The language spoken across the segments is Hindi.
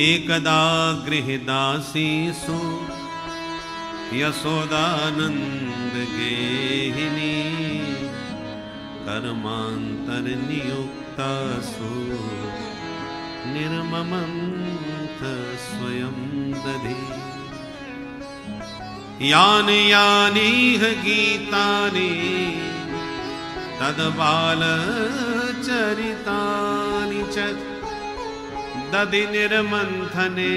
एकदा गृहदासीसु यशोदानंद गेहिनी कर्मांतर नियुक्तासु निर्ममंथ स्वयं दधि यानि यानि गीतानि तद्बाल चरितानि च दधि निर्मंथने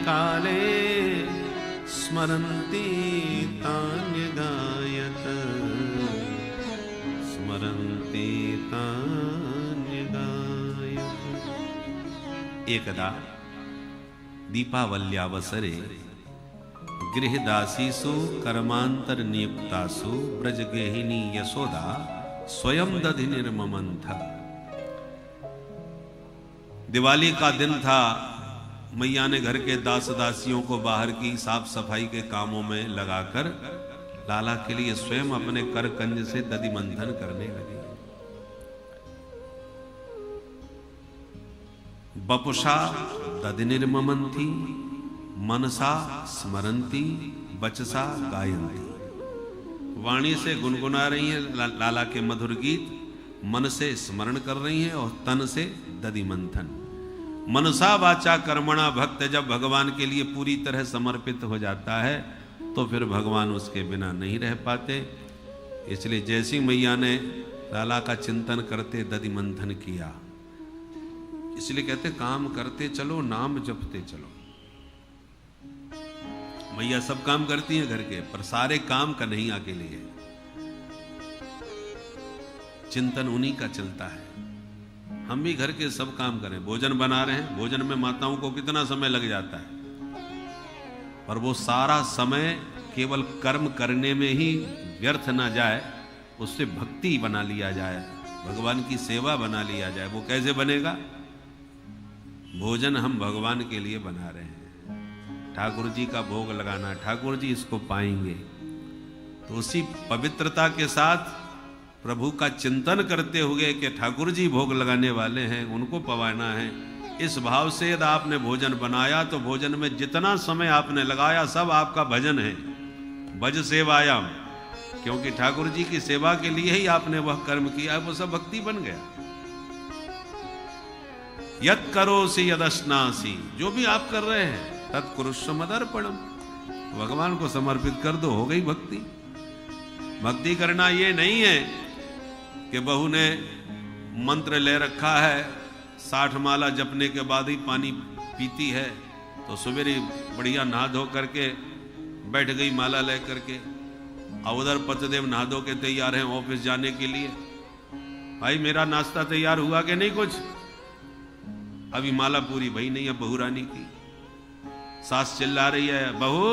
काले स्मरन्ति तान्यगायत स्मरन्ति तान्यगायत। एकदा दीपावल्यावसरे गृहदासीसु कर्मांतर नियुक्तासु ब्रजगेहिनी यशोदा स्वयं दधि निर्ममंथ। दिवाली का दिन था। मैया ने घर के दास दासियों को बाहर की साफ सफाई के कामों में लगाकर लाला के लिए स्वयं अपने कर कंज से दधि मंथन करने लगी। बपुषा दधि निर्ममंथी मनसा स्मरंती बचसा गायंती। वाणी से गुनगुना रही हैं लाला के मधुर गीत, मन से स्मरण कर रही हैं और तन से दधि मंथन। मनसा वाचा कर्मणा भक्त जब भगवान के लिए पूरी तरह समर्पित हो जाता है तो फिर भगवान उसके बिना नहीं रह पाते। इसलिए जैसी मैया ने लाला का चिंतन करते दधि मंथन किया, इसलिए कहते काम करते चलो नाम जपते चलो। मैया सब काम करती हैं घर के, पर सारे काम कन्हैया के लिए। चिंतन उन्हीं का चलता है। हम भी घर के सब काम करें, भोजन बना रहे हैं, भोजन में माताओं को कितना समय लग जाता है, पर वो सारा समय केवल कर्म करने में ही व्यर्थ ना जाए, उससे भक्ति बना लिया जाए, भगवान की सेवा बना लिया जाए। वो कैसे बनेगा? भोजन हम भगवान के लिए बना रहे हैं, ठाकुर जी का भोग लगाना, ठाकुर जी इसको पाएंगे, तो उसी पवित्रता के साथ प्रभु का चिंतन करते हुए कि ठाकुर जी भोग लगाने वाले हैं, उनको पवाना है, इस भाव से यदि आपने भोजन बनाया तो भोजन में जितना समय आपने लगाया सब आपका भजन है, भज सेवायाम। क्योंकि ठाकुर जी की सेवा के लिए ही आपने वह कर्म किया, वो सब भक्ति बन गया। यत करोसि यदश्नासि, जो भी आप कर रहे हैं तत्कुरुष्व मदर्पणम, भगवान को समर्पित कर दो, हो गई भक्ति। भक्ति करना ये नहीं है कि बहू ने मंत्र ले रखा है, 60 माला जपने के बाद ही पानी पीती है, तो सवेरे बढ़िया नहा धो करके बैठ गई माला ले करके, और उधर पतिदेव नहा धो के तैयार हैं ऑफिस जाने के लिए। भाई मेरा नाश्ता तैयार हुआ कि नहीं? कुछ अभी माला पूरी भई नहीं है बहू रानी की। सास चिल्ला रही है, बहू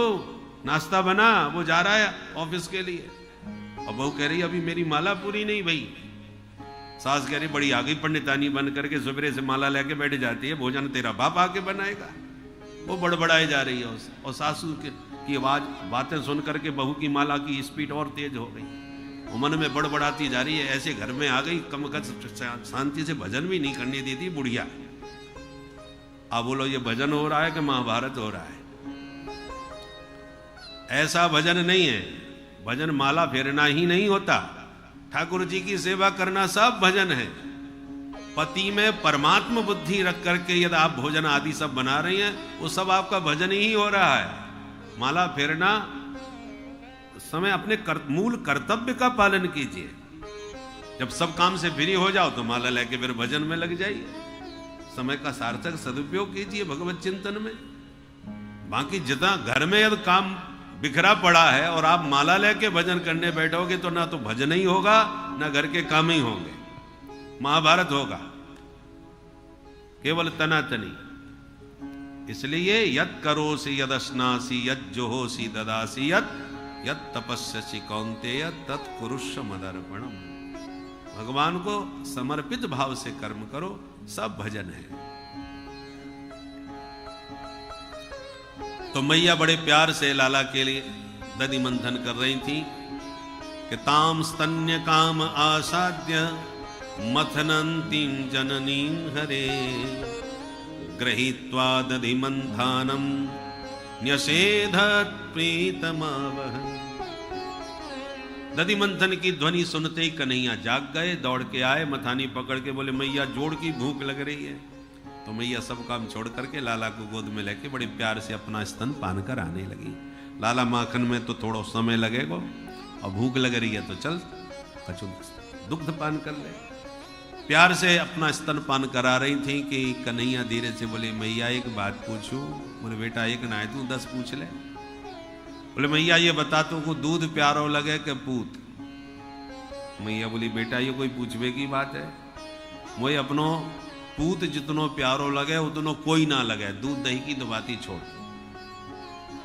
नाश्ता बना, वो जा रहा है ऑफिस के लिए। और बहू कह रही अभी मेरी माला पूरी नहीं भई। सास कह रही बड़ी आ गई पंडितानी बन करके, सवेरे से माला लेके बैठ जाती है, भोजन तेरा बाप आके बनाएगा। वो बड़बड़ाए जा रही है और सासू की आवाज बातें सुन करके बहू की माला की स्पीड और तेज हो गई। वो मन में बड़बड़ाती जा रही है, ऐसे घर में आ गई कम शांति से भजन भी नहीं करने देती बुढ़िया। अब बोलो ये भजन हो रहा है कि महाभारत हो रहा है? ऐसा भजन नहीं है। भजन माला फेरना ही नहीं होता, ठाकुर जी की सेवा करना सब भजन है। पति में परमात्मा बुद्धि रख करके यदि आप भोजन आदि सब बना रही हैं, वो सब आपका भजन ही हो रहा है। माला फेरना समय अपने मूल कर्तव्य का पालन कीजिए। जब सब काम से फ्री हो जाओ तो माला लेके फिर भजन में लग जाइए। समय का सार्थक सदुपयोग कीजिए भगवत चिंतन में। बाकी जितना घर में यदि काम बिखरा पड़ा है और आप माला लेके भजन करने बैठोगे तो ना तो भजन ही होगा ना घर के काम ही होंगे, महाभारत होगा, केवल तनातनी। इसलिए यत करोसि यदश्नासि यत जोहोसि ददासि यत तपस्यसि कौन्तेय तत्कुरुष्व मदर्पणम। भगवान को समर्पित भाव से कर्म करो, सब भजन है। तो मैया बड़े प्यार से लाला के लिए दधि मंथन कर रही थी कि ताम स्तन्य काम आसाद्य मथनंतीं जननीं हरे गृहीत्वा दधिमन्थानं न्यषेधत् प्रीतमावहन्। दधि मंथन की ध्वनि सुनते ही कन्हैया जाग गए, दौड़ के आए, मथानी पकड़ के बोले मैया जोड़ की भूख लग रही है। तो मैया सब काम छोड़ करके लाला को गोद में लेके बड़े प्यार से अपना स्तन पान कर आने लगी। लाला माखन में तो थोड़ा समय लगेगा और भूख लग रही है तो चल कछु दुग्ध पान कर ले। प्यार से अपना स्तन पान करा रही थी कि कन्हैया धीरे से बोले मैया एक बात पूछूं। बोले बेटा एक ना है तू 10 पूछ ले। बोले मैया ये बता तू को दूध प्यारो लगे कि पूत। मैया बोली बेटा ये कोई पूछवे की बात है, वही अपनो पूत जितनो प्यारो लगे उतनो कोई ना लगे। दूध दही की तो बात ही छोड़,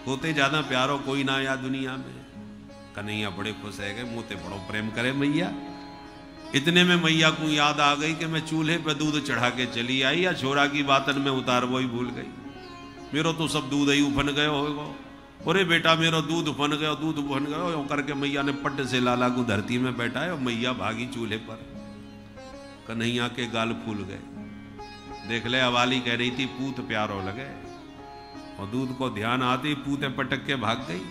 होते ज्यादा प्यारो कोई ना या दुनिया में। कन्हैया बड़े खुश है गए, मुँहते बड़ो प्रेम करे मैया। इतने में मैया को याद आ गई कि मैं चूल्हे पे दूध चढ़ा के चली आई या छोरा की बातन में उतार वो ही भूल गई। मेरो तो सब दूध ही उफन गयो होगा। अरे बेटा मेरो दूध उफन गयो, दूध उफन गयो करके मैया ने पट से लाला को धरती में बैठाया और मैया भागी चूल्हे पर। कन्हैया के गाल फूल गए। देख ले अवाली कह रही थी पूत प्यारो लगे, और दूध को ध्यान आते ही पूते पटक के भाग गई।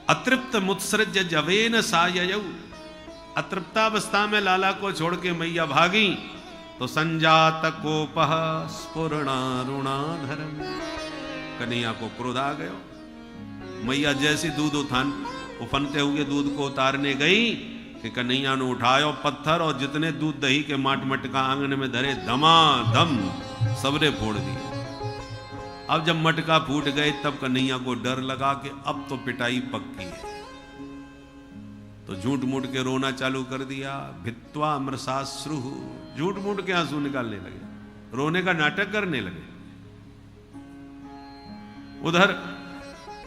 अतृप्त मुत्सृज जवेन साययौ। अतृप्तावस्था में लाला को छोड़ के मैया भागी तो संजात कोपः स्फुरणारुणाधरम। कन्हैया को क्रोध आ गयो। मैया जैसी दूध उफनते हुए दूध को उतारने गई कि कन्हैया ने उठायो पत्थर और जितने दूध दही के माट मटका आंगन में धरे धमाधम सबने फोड़ दिए। अब जब मटका फूट गए तब कन्हैया को डर लगा कि अब तो पिटाई पक्की है, तो झूठ मूठ के रोना चालू कर दिया। भित्वा अमृसाश्रु, झूठ मूठ के आंसू निकालने लगे, रोने का नाटक करने लगे। उधर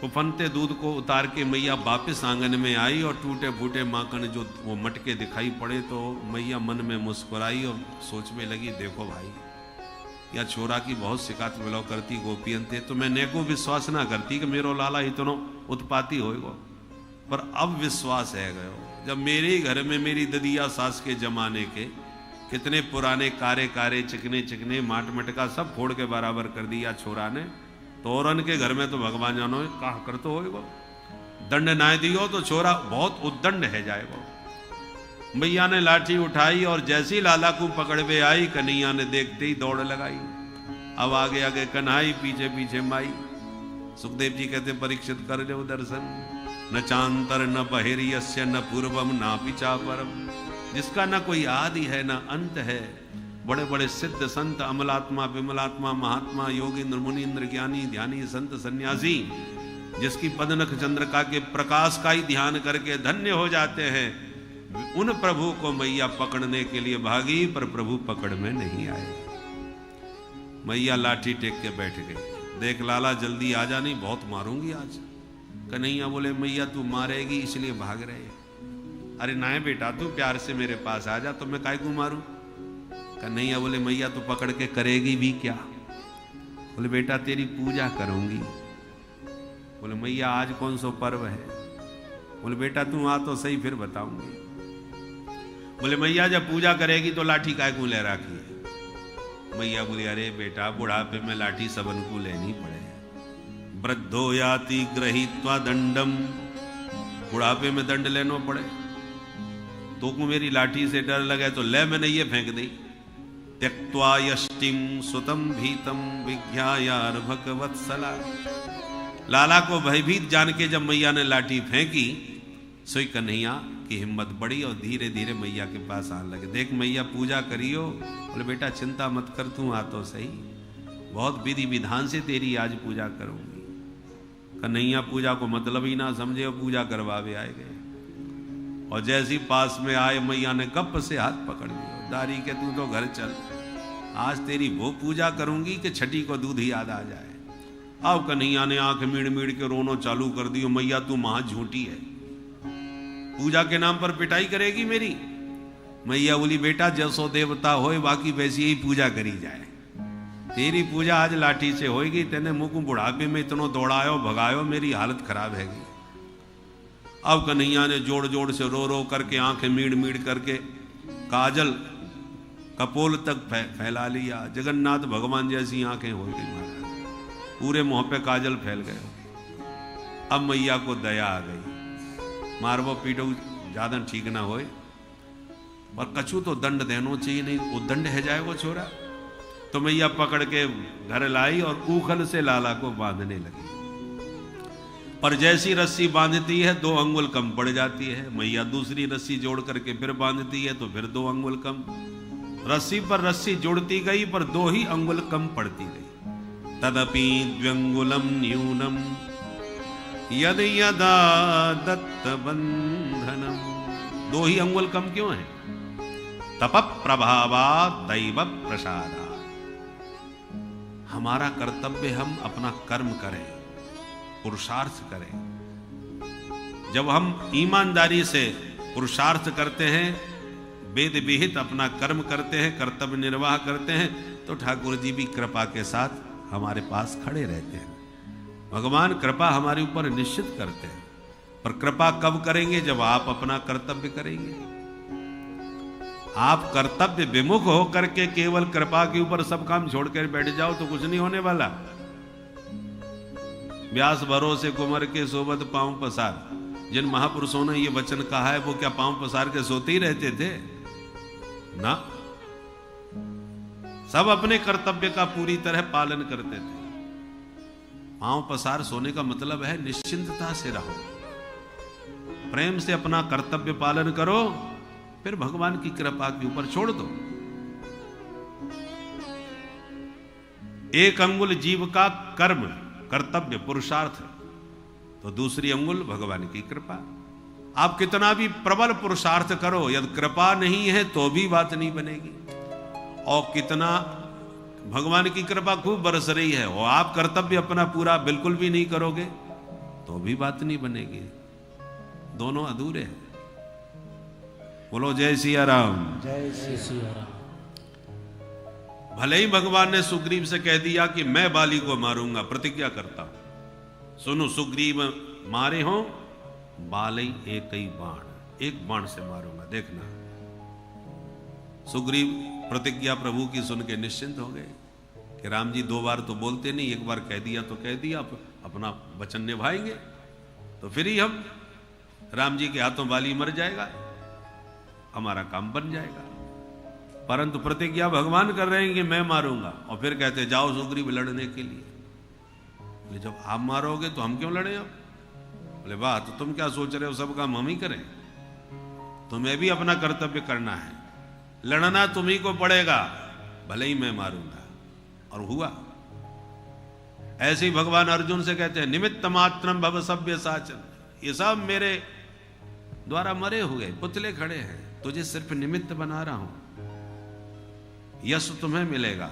उफनते दूध को उतार के मैया वापस आंगन में आई और टूटे फूटे माखन जो वो मटके दिखाई पड़े तो मैया मन में मुस्कुराई और सोचने लगी देखो भाई या छोरा की बहुत शिकायत मिलो करती गोपियन थे तो मैं नेको विश्वास ना करती कि मेरो लाला इतनो उत्पाती होएगो। पर अब विश्वास है गयो जब मेरे ही घर में मेरी ददिया सास के जमाने के कितने पुराने कारे कारे चिकने चिकने माट मटका सब फोड़ के बराबर कर दिया छोरा ने, तो औरन के घर में तो भगवान जानो कहा कर तो होएगो। दंड ना दियो तो छोरा बहुत उद्दंड है जाएगो। मैया ने लाठी उठाई और जैसी लाला को पकड़वे आई कन्हैया ने देखते ही दौड़ लगाई। अब आगे आगे कन्हाई पीछे पीछे माई। सुखदेव जी कहते परीक्षित कर लो दर्शन, न चांतर न बहिर्यस्य न पूर्वम ना पिचापरम। जिसका न कोई आदि है न अंत है, बड़े बड़े सिद्ध संत अमलात्मा विमलात्मा महात्मा योगींद्र मुनीन्द्र ज्ञानी ध्यानी संत सन्यासी जिसकी पदनख चंद्रिका के प्रकाश का ही ध्यान करके धन्य हो जाते हैं, उन प्रभु को मैया पकड़ने के लिए भागी पर प्रभु पकड़ में नहीं आए। मैया लाठी टेक के बैठ गई। देख लाला जल्दी आ जा, नहीं बहुत मारूंगी आज। कन्हैया बोले मैया तू मारेगी इसलिए भाग रहे। अरे ना बेटा तू प्यार से मेरे पास आ जा, तो मैं काय को मारूं। कन्हैया बोले मैया तू पकड़ के करेगी भी क्या। बोले बेटा तेरी पूजा करूंगी। बोले मैया आज कौन सा पर्व है। बोले बेटा तू आ तो सही फिर बताऊंगी। बोले मैया जब पूजा करेगी तो लाठी काय को ले रखी है। मैया बोली अरे बेटा बुढ़ापे में लाठी सबन को लेनी पड़े। वृद्धो याति गृहीत्वा दंडम, बुढ़ापे में दंड लेना पड़े। तो को मेरी लाठी से डर लगे तो ले मैंने ये फेंक दी। त्यक्त्वा यष्टिम सुतम भीतम विज्ञायार भगवत्सला। लाला को भयभीत जान के जब मैया ने लाठी फेंकी सोई कन्हैया की हिम्मत बढ़ी और धीरे धीरे मैया के पास आने लगे। देख मैया पूजा करियो। बोले बेटा चिंता मत कर तू आ तो सही, बहुत विधि विधान से तेरी आज पूजा करूंगी। कन्हैया पूजा को मतलब ही ना समझे और पूजा करवावे आए गए। और जैसी पास में आए मैया ने गप से हाथ पकड़ लिया। दारी के तू तो घर चल, आज तेरी वो पूजा करूंगी कि छठी को दूध ही याद आ जाए। अब कन्हैया ने आंख मीड़ मीड़ के रोनो चालू कर दियो। मैया तू महा झूठी है, पूजा के नाम पर पिटाई करेगी मेरी। मैया बोली बेटा जैसो देवता होए बाकी वैसी ही पूजा करी जाए। तेरी पूजा आज लाठी से होएगी। तेने मुंह को बुढ़ापे में इतनो दौड़ायो भगायो, मेरी हालत खराब है। अब कन्हैया ने जोड़ जोड़ से रो रो करके आंखें मीड़ मीड़ करके काजल कपोल तक फैला लिया। जगन्नाथ भगवान जैसी आंखें हो गई महाराज, पूरे मुंह पे काजल फैल गए। अब मैया को दया आ गई, मारवो पीटो ज्यादा ठीक ना होए, पर कछु तो दंड देना चाहिए, नहीं वो दंड है जाए वो छोरा। तो मैया पकड़ के घर लाई और ऊखल से लाला को बांधने लगी। पर जैसी रस्सी बांधती है 2 अंगुल कम पड़ जाती है। मैया दूसरी रस्सी जोड़ करके फिर बांधती है तो फिर 2 अंगुल कम। रस्सी पर रस्सी जोड़ती गई पर 2 ही अंगुल कम पड़ती गई। तदपि द्व्यंगुलम न्यूनम यद यदा दत्त बंधनम। 2 ही अंगुल कम क्यों है? तप प्रभावा दैव प्रसादा। हमारा कर्तव्य हम अपना कर्म करें, पुरुषार्थ करें। जब हम ईमानदारी से पुरुषार्थ करते हैं, वेद विहित अपना कर्म करते हैं, कर्तव्य निर्वाह करते हैं, तो ठाकुर जी भी कृपा के साथ हमारे पास खड़े रहते हैं। भगवान कृपा हमारे ऊपर निश्चित करते हैं, पर कृपा कब करेंगे? जब आप अपना कर्तव्य करेंगे। आप कर्तव्य विमुख होकर के केवल कृपा के ऊपर सब काम छोड़कर बैठ जाओ तो कुछ नहीं होने वाला। व्यास भरोसे कुंवर के सोबत पांव पसार। जिन महापुरुषों ने ये वचन कहा है वो क्या पांव पसार के सोते ही रहते थे? ना, सब अपने कर्तव्य का पूरी तरह पालन करते थे। पांव पसार सोने का मतलब है निश्चिंतता से रहो, प्रेम से अपना कर्तव्य पालन करो, फिर भगवान की कृपा के ऊपर छोड़ दो। 1 अंगुल जीव का कर्म, कर्तव्य, पुरुषार्थ, तो दूसरी अंगुल भगवान की कृपा। आप कितना भी प्रबल पुरुषार्थ करो, यदि कृपा नहीं है तो भी बात नहीं बनेगी। और कितना भगवान की कृपा खूब बरस रही है और आप कर्तव्य अपना पूरा बिल्कुल भी नहीं करोगे तो भी बात नहीं बनेगी। दोनों अधूरे हैं। बोलो जय सिया राम। जय श्री सिया राम। भले ही भगवान ने सुग्रीव से कह दिया कि मैं बाली को मारूंगा, प्रतिज्ञा करता हूं। सुनो, सुग्रीव मारे हो बाली एक बाण से मारूंगा, देखना। सुग्रीव प्रतिज्ञा प्रभु की सुन के निश्चिंत हो गए कि राम जी 2 बार तो बोलते नहीं, 1 बार कह दिया तो कह दिया, अपना वचन निभाएंगे तो फिर ही हम राम जी के हाथों बाली मर जाएगा, हमारा काम बन जाएगा। परंतु प्रतिज्ञा भगवान कर रहे हैं कि मैं मारूंगा, और फिर कहते जाओ सुग्रीव लड़ने के लिए। बोले जब आप मारोगे तो हम क्यों लड़े? अब बोले वाह, तो तुम क्या सोच रहे हो सब काम हम ही करें? तुम्हें भी अपना कर्तव्य करना है, लड़ना तुम्ही को पड़ेगा, भले ही मैं मारूंगा। और हुआ ऐसे ही भगवान अर्जुन से कहते हैं निमित्त मात्रम भव सभ्य साचन। ये सब मेरे द्वारा मरे हुए पुतले खड़े हैं, तुझे सिर्फ निमित्त बना रहा हूं, यश तुम्हें मिलेगा।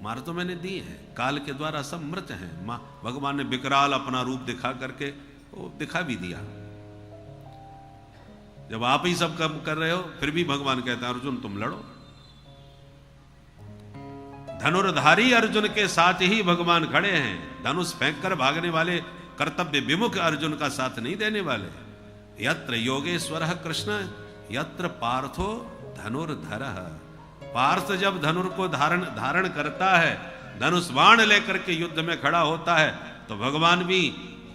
मार तो मैंने दी है, काल के द्वारा सब मृत हैं। भगवान ने विकराल अपना रूप दिखा करके वो दिखा भी दिया। जब आप ही सब काम कर रहे हो फिर भी भगवान कहता है अर्जुन तुम लड़ो। धनुर्धारी अर्जुन के साथ ही भगवान खड़े हैं। धनुष फेंक कर भागने वाले कर्तव्य विमुख अर्जुन का साथ नहीं देने वाले। यत्र योगेश्वर कृष्ण यत्र पार्थो धनुर्धरः। पार्थ जब धनुर को धारण करता है, धनुष बाण लेकर के युद्ध में खड़ा होता है, तो भगवान भी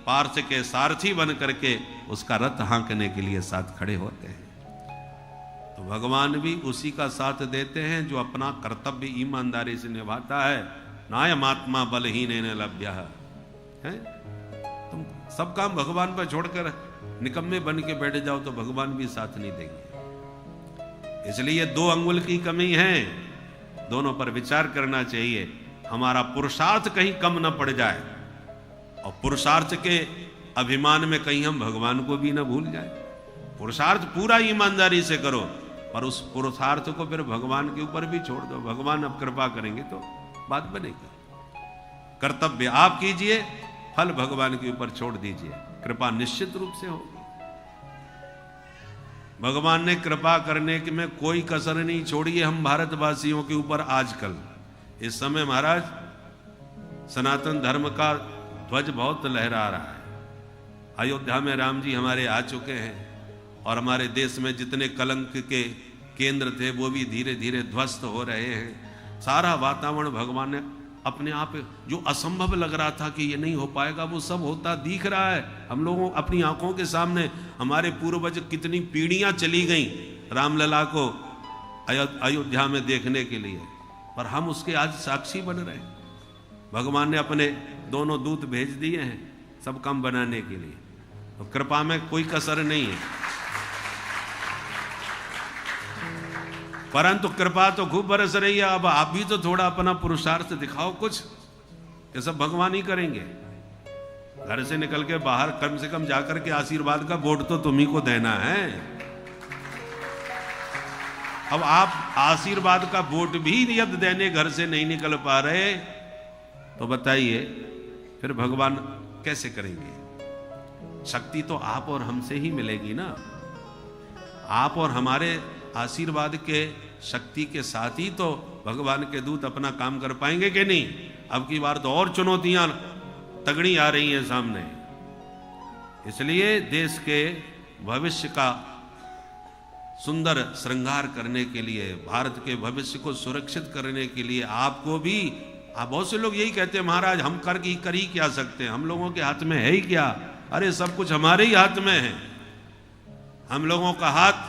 पार्थ के सारथी बन करके उसका रथ हाँकने के लिए साथ खड़े होते हैं। तो भगवान भी उसी का साथ देते हैं जो अपना कर्तव्य ईमानदारी से निभाता है। नायमात्मा बलहीन लभ्य है। तुम सब काम भगवान पर छोड़कर निकम्मे बन के बैठ जाओ तो भगवान भी साथ नहीं देंगे। इसलिए 2 अंगुल की कमी है, दोनों पर विचार करना चाहिए। हमारा पुरुषार्थ कहीं कम न पड़ जाए और पुरुषार्थ के अभिमान में कहीं हम भगवान को भी न भूल जाए। पुरुषार्थ पूरा ईमानदारी से करो, पर उस पुरुषार्थ को फिर भगवान के ऊपर भी छोड़ दो। भगवान अब कृपा करेंगे तो बात बनेगी। कर्तव्य आप कीजिए, फल भगवान के ऊपर छोड़ दीजिए, कृपा निश्चित रूप से होगी। भगवान ने कृपा करने में कोई कसर नहीं छोड़ी है हम भारतवासियों के ऊपर। आजकल इस समय महाराज सनातन धर्म का ध्वज बहुत लहरा रहा है। अयोध्या में राम जी हमारे आ चुके हैं और हमारे देश में जितने कलंक के केंद्र थे वो भी धीरे धीरे ध्वस्त हो रहे हैं। सारा वातावरण भगवान ने अपने आप, जो असंभव लग रहा था कि ये नहीं हो पाएगा, वो सब होता दिख रहा है हम लोगों अपनी आंखों के सामने। हमारे पूर्वज कितनी पीढ़ियां चली गई रामलला को अयोध्या में देखने के लिए, पर हम उसके आज साक्षी बन रहे हैं। भगवान ने अपने दोनों दूत भेज दिए हैं सब काम बनाने के लिए, तो कृपा में कोई कसर नहीं है। परंतु कृपा तो खूब बरस रही है। अब आप भी तो थोड़ा अपना पुरुषार्थ दिखाओ कुछ, ये सब भगवान ही करेंगे। घर से निकल के बाहर कम से कम जाकर के आशीर्वाद का वोट तो तुम्ही को देना है। अब आप आशीर्वाद का वोट भी यदि देने घर से नहीं निकल पा रहे, तो बताइए फिर भगवान कैसे करेंगे? शक्ति तो आप और हमसे ही मिलेगी ना। आप और हमारे आशीर्वाद के शक्ति के साथ ही तो भगवान के दूत अपना काम कर पाएंगे कि नहीं। अब की बार तो और चुनौतियां तगड़ी आ रही हैं सामने। इसलिए देश के भविष्य का सुंदर श्रृंगार करने के लिए, भारत के भविष्य को सुरक्षित करने के लिए आपको भी, बहुत से लोग यही कहते हैं महाराज हम कर ही क्या सकते हैं, हम लोगों के हाथ में है ही क्या। अरे सब कुछ हमारे ही हाथ में है। हम लोगों का हाथ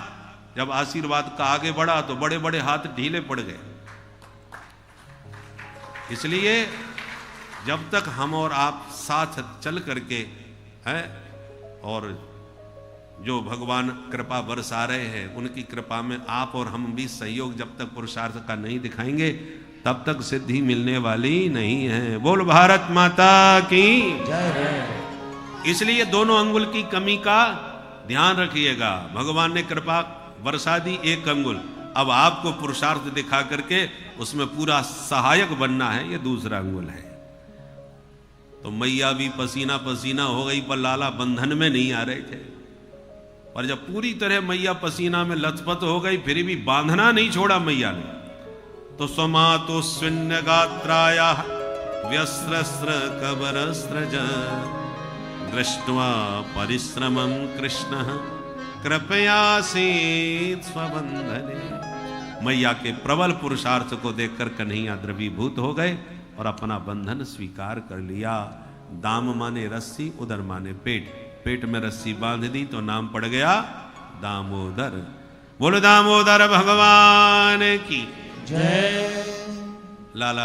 जब आशीर्वाद का आगे बढ़ा तो बड़े बड़े हाथ ढीले पड़ गए। इसलिए जब तक हम और आप साथ चल करके हैं और जो भगवान कृपा बरसा रहे हैं, उनकी कृपा में आप और हम भी सहयोग जब तक पुरुषार्थ का नहीं दिखाएंगे, तब तक सिद्धि मिलने वाली नहीं है। बोल भारत माता की जय। इसलिए दोनों अंगुल की कमी का ध्यान रखिएगा। भगवान ने कृपा बरसा दी एक अंगुल, अब आपको पुरुषार्थ दिखा करके उसमें पूरा सहायक बनना है, ये दूसरा अंगुल है। तो मैया भी पसीना पसीना हो गई, पर लाला बंधन में नहीं आ रहे थे। पर जब पूरी तरह मैया पसीना में लथपथ हो गई, फिर भी बांधना नहीं छोड़ा मैया ने। तो समातो स्विन्य गात्राया व्यस्त्र कबरस्त्रज दृष्ट्वा परिश्रमं कृष्ण कृपयासीत स्वबंधने। मैया के प्रबल पुरुषार्थ को देखकर कन्हैया द्रवीभूत हो गए और अपना बंधन स्वीकार कर लिया। दाम माने रस्सी, उदर माने पेट। पेट में रस्सी बांध दी तो नाम पड़ गया दामोदर। बोलो दामोदर भगवान की जय। लाला